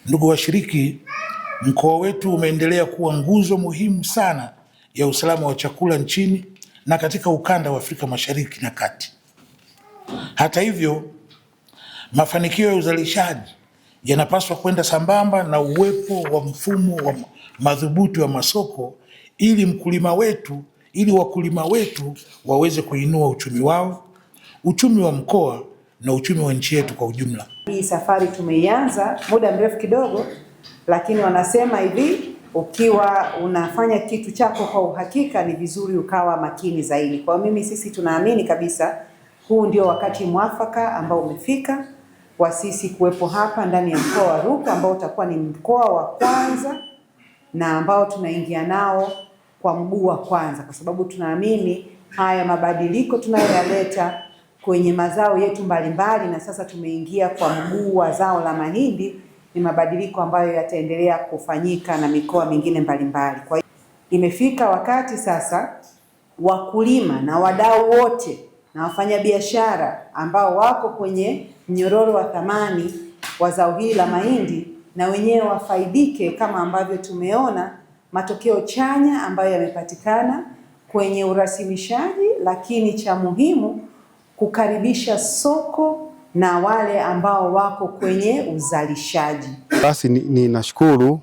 Ndugu washiriki, mkoa wetu umeendelea kuwa nguzo muhimu sana ya usalama wa chakula nchini na katika ukanda wa Afrika Mashariki na Kati. Hata hivyo, mafanikio ya uzalishaji yanapaswa kwenda sambamba na uwepo wa mfumo wa madhubuti wa masoko ili wakulima wetu waweze kuinua uchumi wao, uchumi wa mkoa na uchumi wa nchi yetu kwa ujumla. Hii safari tumeianza muda mrefu kidogo, lakini wanasema hivi, ukiwa unafanya kitu chako kwa uhakika ni vizuri ukawa makini zaidi. Kwa sisi tunaamini kabisa huu ndio wakati mwafaka ambao umefika wa sisi kuwepo hapa ndani ya mkoa wa Rukwa, ambao utakuwa ni mkoa wa kwanza na ambao tunaingia nao kwa mguu wa kwanza, kwa sababu tunaamini haya mabadiliko tunayoyaleta kwenye mazao yetu mbalimbali, na sasa tumeingia kwa mguu wa zao la mahindi, ni mabadiliko ambayo yataendelea kufanyika na mikoa mingine mbalimbali. Kwa hiyo imefika wakati sasa wakulima na wadau wote na wafanyabiashara ambao wako kwenye mnyororo wa thamani wa zao hili la mahindi na wenyewe wafaidike, kama ambavyo tumeona matokeo chanya ambayo yamepatikana kwenye urasimishaji, lakini cha muhimu kukaribisha soko na wale ambao wako kwenye uzalishaji. Basi ninashukuru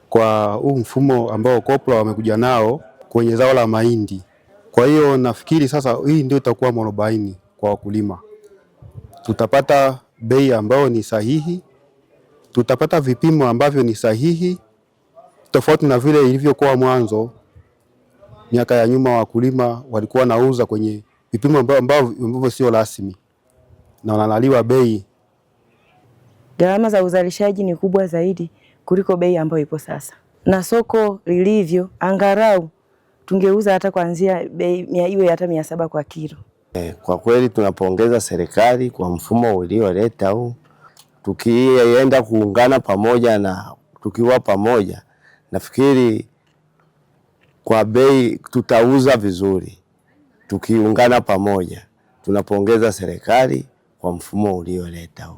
kwa huu mfumo ambao COPRA wamekuja nao kwenye zao la mahindi. Kwa hiyo nafikiri sasa hii ndio itakuwa mwarobaini kwa wakulima. Tutapata bei ambayo ni sahihi, tutapata vipimo ambavyo ni sahihi, tofauti na vile ilivyokuwa mwanzo. Miaka ya nyuma wakulima walikuwa wanauza kwenye vipimo ambavyo sio rasmi na wanaliwa bei. Gharama za uzalishaji ni kubwa zaidi kuliko bei ambayo ipo sasa, na soko lilivyo, angalau tungeuza hata kuanzia bei iwe hata 700 kwa kilo. Kwa kweli tunapongeza serikali kwa mfumo ulioleta huu. Tukienda kuungana pamoja na tukiwa pamoja, nafikiri kwa bei tutauza vizuri. Tukiungana pamoja, tunapongeza serikali kwa mfumo ulioleta huu.